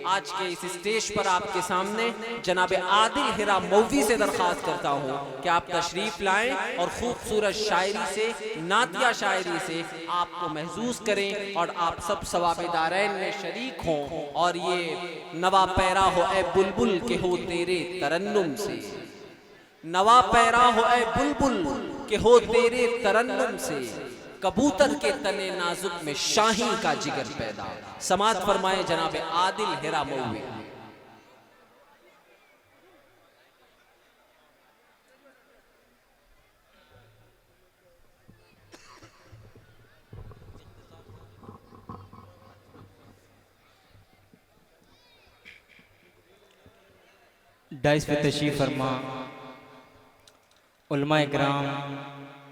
आज के इस स्टेज पर आपके सामने जनाब आदिल हिरा मौवी से दरख्वास्त करता हूँ कि आप तशरीफ लाएं और खूबसूरत शायरी से, नातिया शायरी से आपको महसूस करें और आप सब सवाबेदारैन में शरीक हों और ये नवा पैरा हो ए बुलबुल के हो तेरे तरन्नुम से, नवा पैरा हो ए बुलबुल के हो तेरे तरन्नुम से, कबूतर के तने नाजुक में शाही का जिगर पैदा। समात फरमाए जनाब आदिल हिरा मौवी। डाइस पे तशरीफ फरमा उलमा इकराम,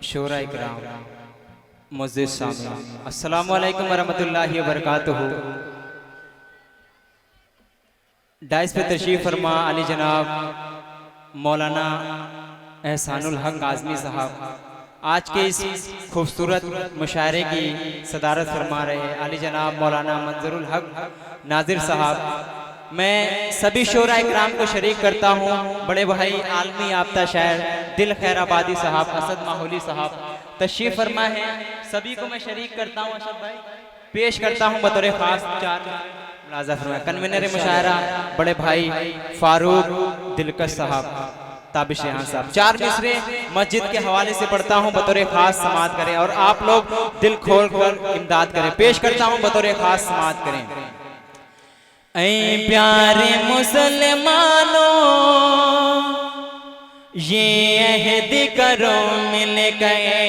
शोरा इकराम, मुअज़्ज़िज़ सामीन, अस्सलामु अलैकुम वरहमतुल्लाहि वबरकातुहू। डाइस पे तशरीफ फरमा अली जनाब मौलाना एहसानुल हक आज़मी साहब आज के इस खूबसूरत मुशायरे की सदारत फरमा रहे अली जनाब मौलाना मंजरुल हक नाजिर साहब। मैं सभी शोरा इकराम को शरीक करता हूँ, बड़े भाई आलमी याफ्ता शायर दिल खैराबादी साहब, असद माहौली साहब तशरीफ फरमा है, सभी को मैं शरीक करता हूँ। असद भाई पेश करता हूँ बतौर खास चार मुलाज़ा फरमाया कन्वीनर मुशायरा बड़े भाई फारूक दिलकश साहब, ताबिश यहाँ साहब। चार मिसरे मस्जिद के हवाले से पढ़ता हूँ, बतौर खास समात करें और आप लोग दिल खोल कर इमदाद करें। पेश करता हूँ बतौर खास समात करें। ऐ प्यारे मुसलमानों ये अहद करो मिल गए,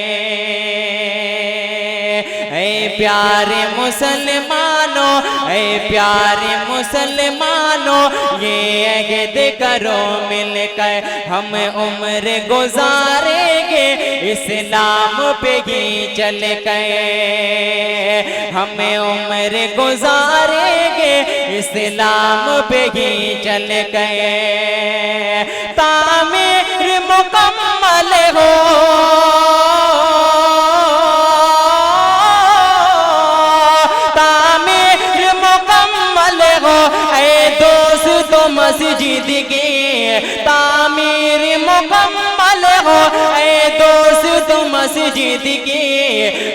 ऐ प्यारे मुसलमानों, ऐ प्यारे मुसलमानों ये अहद करो मिल गए, हम उम्र गुजारेंगे इस्लाम पे ही चल गए, हमें उम्र गुजारेंगे इस्लाम पे ही चल गए, तामीर मुकम्मल हो मस्जिद की तामीर मुकम्मल हो, ऐ दोस्त मस्जिद की,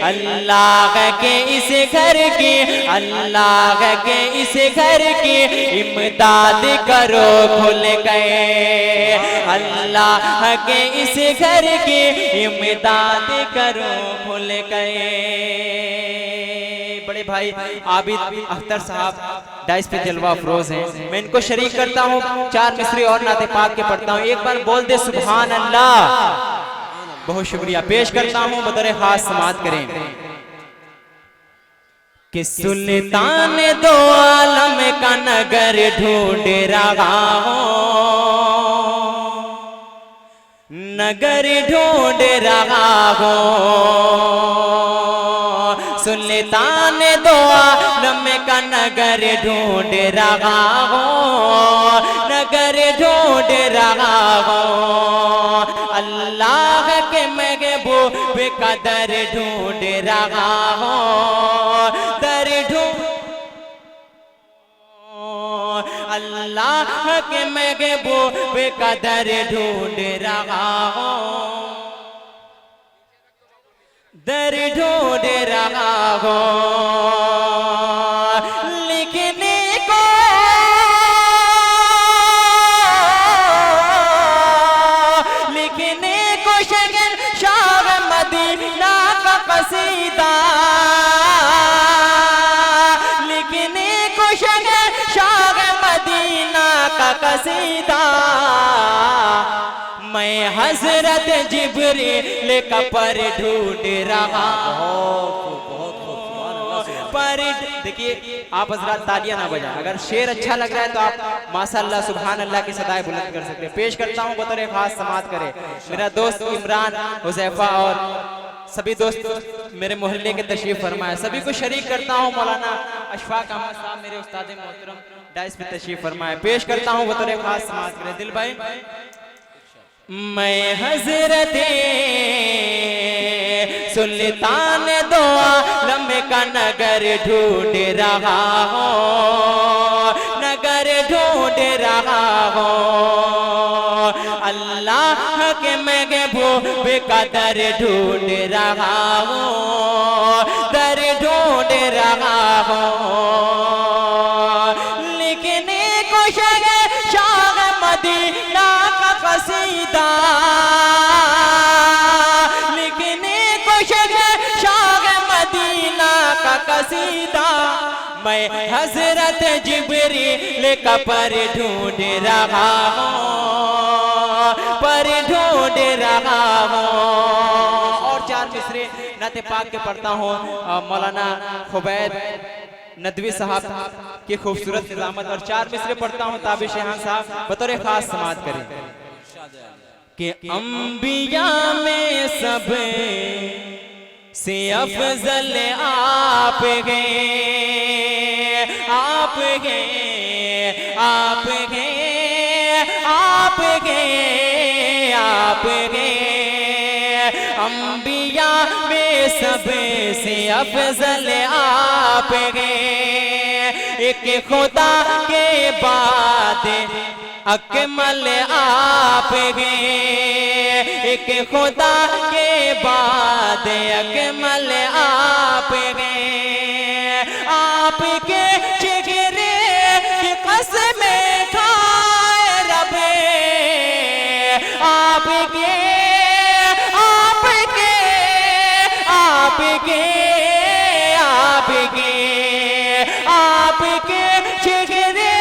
अल्लाह के इस घर की, अल्लाह के इस घर की इमदाद करो खुल गए, अल्लाह के इस घर की इमदाद करो खुल गए। बड़े भाई आबिद अख्तर साहब डाइस पे जलवा अफरोज हैं, मैं इनको शरीक करता हूँ। चार मिसरे और नाते पाक के पढ़ता हूँ, एक बार बोल दे सुभान अल्लाह। बहुत शुक्रिया। पेश करता हूँ बतौर खास समात करें कि सुल्तान दो आलम का नगर ढूंढ रहा हूँ, नगर ढूंढ रहा हूँ, सुल्तान दो आलम का नगर ढूंढ रहा हूँ, नगर ढूंढ रहा हूँ, अल्लाह के महबूब का दर ढूंढ रहा हूँ, दर ढूंढ अल्लाह के महबूब का दर ढूंढ रहा हूँ, दर ढूंढ रहा हो, लिखने को शहर शाह मदीना का कसीदा, लिखने को शहर शाह मदीना का कसीदा, मैं हजरत जिब्रील का पर ढूंढ रहा हूँ। पर देखिए आप हजरत तालियां ना बजाएं, अगर शेर अच्छा लग रहा है तो आप माशाअल्लाह सुभान अल्लाह की सदाएं बुलंद कर सकते हैं। पेश करता हूँ बतौर खास समात करे मेरा दोस्त इमरान हुज़ैफा और सभी दोस्त मेरे मोहल्ले के तशरीफ फरमाए, सभी को शरीक करता हूँ। मौलाना अशफाक अहमद साहब मेरे उस्ताद मोहतरम डाइस पे तशरीफ फरमाए। पेश करता हूँ बतौर खास समात करे दिल भाई। मैं हजरत सुल्तान दो आलम का नगर ढूंढ रहा हूँ, नगर बेकदर ढूंढ रहा हूँ, अल्लाह के महबूब बेकदर ढूंढ रहा हूँ, दर ढूंढ रहा हूँ। लिखने को शाह मदीना का कसीदा, लिखने को शाह मदीना का कसीदा, मैं हजरत जिब्रील का पर ढूंढ रहा हूँ, पर ढूंढ रहा हूँ। और 4 मिसरे नाते पाक के पढ़ता हूँ। मौलाना खुबैद नदवी साहब की खूबसूरत निज़ामत, और 4 मिसरे पढ़ता हूँ ताबिश शाह साहब बतौर खास समात करें कि अंबिया में सब से अफजल आप गए, आप गए, आप गए, आप गए, आप गए। अंबिया में सब से अफजल आप गए, एक खुदा के बाद अकमल आप गए, एक खुदा के बाद अकमल आप गए। आपके चेहरे की कसमें खाए रबे, आपके आपके आपके आपके आपके चेहरे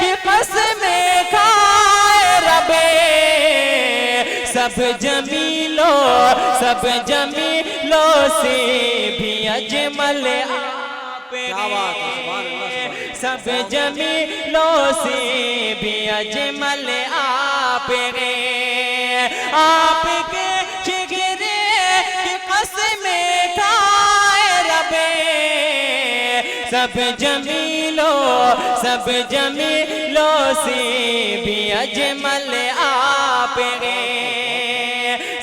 की कसमें खाए रबे। सब जमीलों से भी अजमल आप गए, सब जमीलों से भी अजमल आप गए। आपके चेहरे की कसमें खाए रबे, सब जमीलों से भी अजमल आप गए,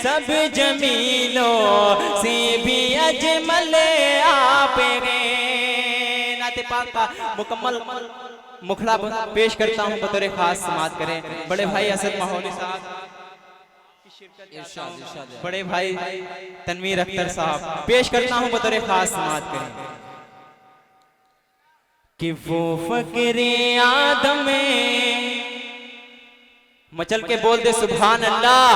सब जमीलों से भी अजमल आप गए। नाते पाक का मुकम्मल मुखड़ा पेश करता हूँ बतौर खास समात करें बड़े भाई असद माहौली साहब, बड़े भाई तनवीर अख्तर साहब, पेश करता हूँ बतौर खास समात करें कि वो फकीरे आदम में मचल के बोल दे सुभान अल्लाह।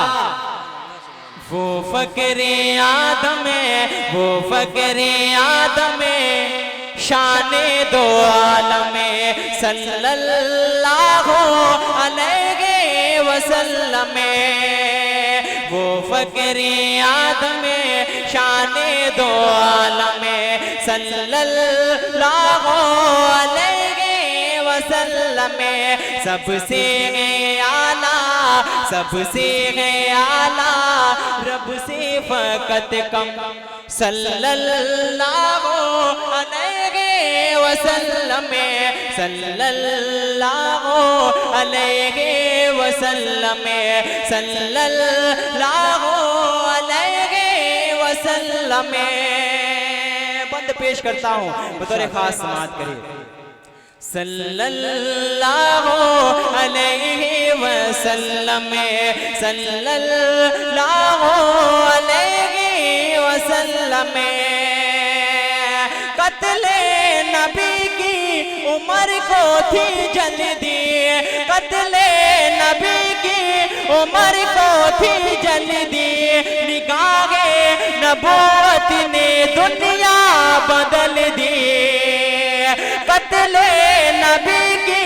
वो फकीरे आदम है, वो फकीरे आदम है, शाने दो आलम सल्लल्लाहु अलैहि वसल्लम। वो फकीरे आदम है, शाने दो आलम सल्लल्लाहु अलैहि वसल्लम। सबसे आला, सबसे आला, रब से फकत कम सल्लल्लाहु अलैहि वसल्लम, सल्लल्लाहु अलैहि वसल्लम, सल्लल्लाहु अलैहि वसल्लम। बंद पेश करता हूँ बतौर खास समात करिए। सल्लल्लाहु अलैहि वसल्लम, सल्लल्लाहु अलैहि वसल्लम। कत्ले नबी की उम्र को थी जल्दी, कत्ले नबी की उम्र को थी जल्दी, निगाहे नबूवत ने दुनिया बदल दी। कत्ले नबी की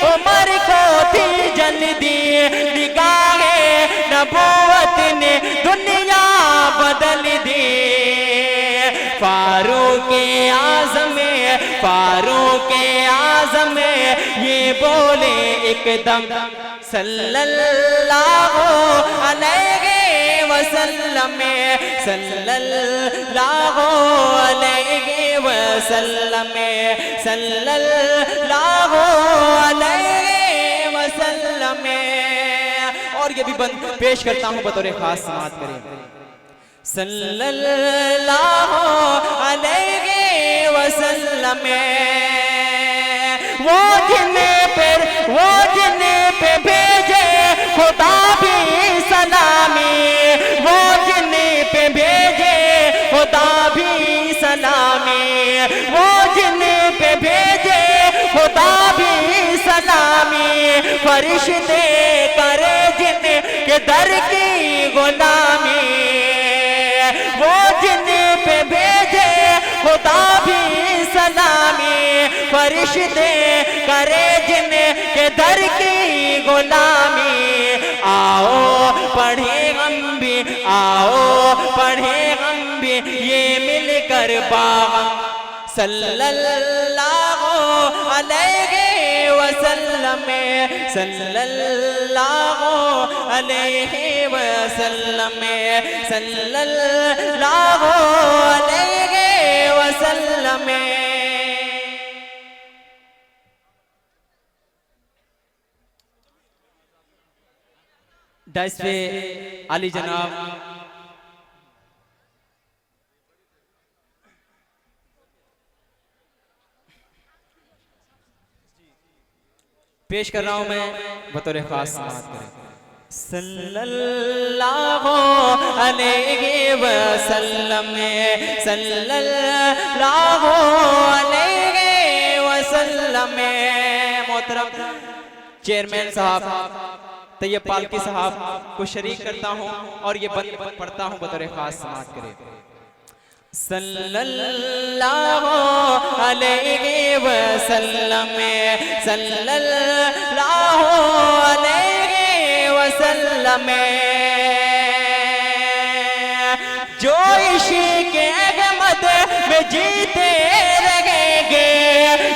उम्र को थी जल्दी, निगाहे नबूवत ने दुनिया बदल दी। फारूक आज़म, फारूक आज़म ये बोले एकदम सल्लल्लाहु अलैहि वसल्लम, सल्लल्लाहु अलैहि वसल्लम, सल्लल्लाहु अलैहि वसल्लम। और ये भी बंद पेश करता हूँ बतौर खास समात करें। सल्लल्लाहु अलैहि वसल्लम। वो दिन फिर फरिश्ते करे जिन के दर की गुलामी, वो जिन पे भेजे खुदा भी सलामी, फरिश्ते करे जिन के दर की गुलामी। आओ पढ़े हम भी, आओ पढ़े हम भी ये मिलकर बागम सल्लल्लाहु अलैहि वसल्लम, सल्लल्लाहु अलैहि वसल्लम, सल्लल्लाहु अलैहि वसल्लम। डाइस पे आली जनाब पेश कर रहा हूं मैं बतौर खास समाअत करें। सल्लल्लाहु अलैहि वसल्लम, सल्लल्लाहु अलैहि वसल्लम। मोहतरम चेयरमैन साहब तैयब पालकी साहब को शरीक करता हूं और ये बंद पढ़ता हूं बतौर खास समाअत करें। सल्लल्लाहु अलैहि वसल्लम, सल्लल्लाहु अलैहि वसल्लम। जो इश्क़ अहमद में जीते रहेंगे,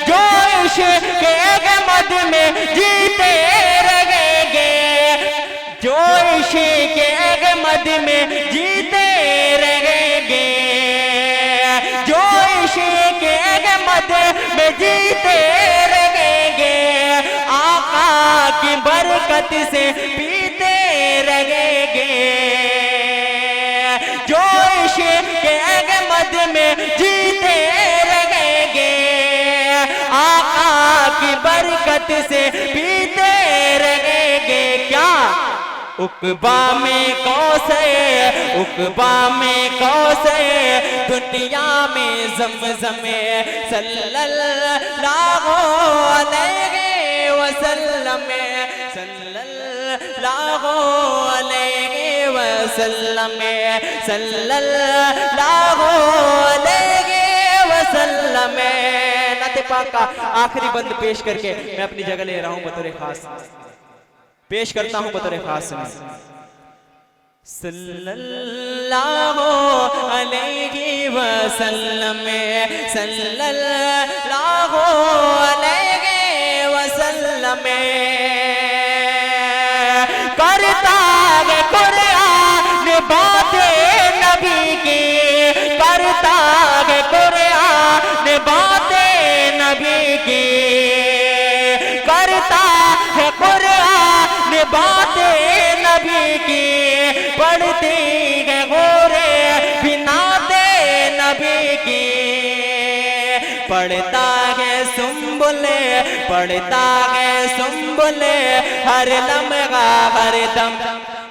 जो इश्क़ अहमद में जीते रहेंगे, जो इश्क़ अहमद में जीते रहेंगे, जो इश्क़ अहमद में जीते रहेंगे, आका की बरकत से पीते रहेंगे। जो इश्क़ अहमद में जीते रहेंगे, आका की बरकत से पीते रहेंगे। क्या उक़बा में कौसे, उक़बा में कौसे, दुनिया में ज़मज़म, सल्लल्लाहु अलैहि वसल्लम, सल्लल्लाहु अलैहि वसल्लम, सल्लल्लाहु अलैहि वसल्लम। नाते पाक का आखिरी बंद पेश करके मैं अपनी जगह ले रहा हूं बतौर खास, पेश करता हूं बतौर खास में। सल्लल्लाहु अलैहि वसल्लम, सल्लल्लाहु अलैहि वसल्लम। करता है कुरान बातें नबी की, करता है कुरान बातें नबी की, करता है कुरान बातें नबी की, पढ़ती है गोरे बिनाते नबी की। पढ़ता है सुम्बुले, पढ़ता है सुम्बुले, हर लम्हा हर दम,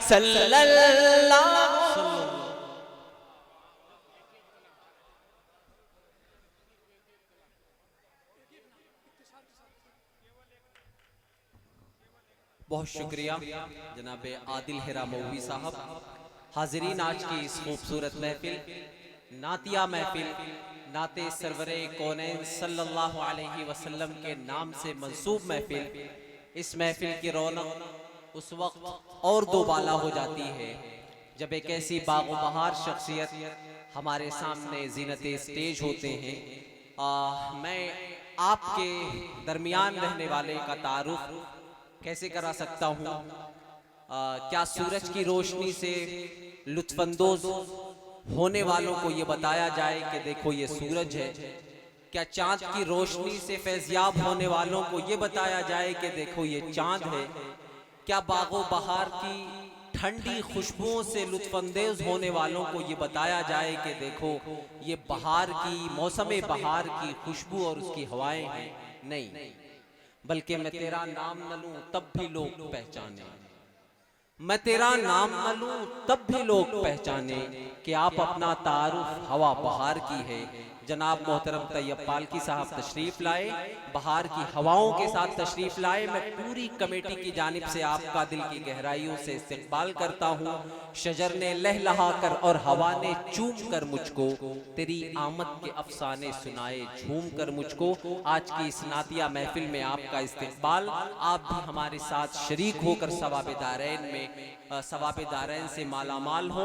सल्लल्लाहु। बहुत शुक्रिया जनाब आदिल हिरा मौलवी साहब। हाजिरीन, आज की इस खूबसूरत महफिल नातिया महफिल नाते सरवरे कौनैन सल्लल्लाहु अलैहि वसल्लम के नाम से मंसूब महफिल, इस महफिल की रौनक उस वक्त और दोबाला हो जाती है जब एक ऐसी बागो बहार शख्सियत हमारे सामने ज़ीनत स्टेज होते हैं। मैं आपके दरमियान रहने वाले का तारुफ कैसे करा सकता हूँ? क्या सूरज की रोशनी से लुत्फानंदोज होने वालों को ये बताया जाए कि देखो ये सूरज है? क्या चांद की रोशनी से फैज़याब होने वालों को ये बताया जाए कि देखो ये चांद है? क्या बागो बहार की ठंडी खुशबुओं से लुत्फानंदेज होने वालों को ये बताया जाए कि देखो ये बहार की, मौसम बहार की खुशबू और उसकी हवाएं हैं? नहीं, बल्कि मैं तेरा नाम न लूं तब भी लोग पहचाने, मैं तेरा नाम न लूं तब भी लोग पहचाने कि आप अपना तारुफ हवा बहार की है, जनाब मोहतरम तैयब पालकी साहब तशरीफ लाए, बाहर की हवाओं के साथ तशरीफ लाए। मैं पूरी कमेटी की जानिब से आपका दिल की गहराइयों से इस्तकबाल करता हूँ। शजर ने लहलहा कर और हवा ने चूम कर मुझको तेरी आमद के अफसाने सुनाए झूम कर मुझको। आज की इस नातिया महफिल में आपका इस्तकबाल, आप भी हमारे साथ शरीक होकर सवाब दारैन में सवाब दारैन से मालामाल हो।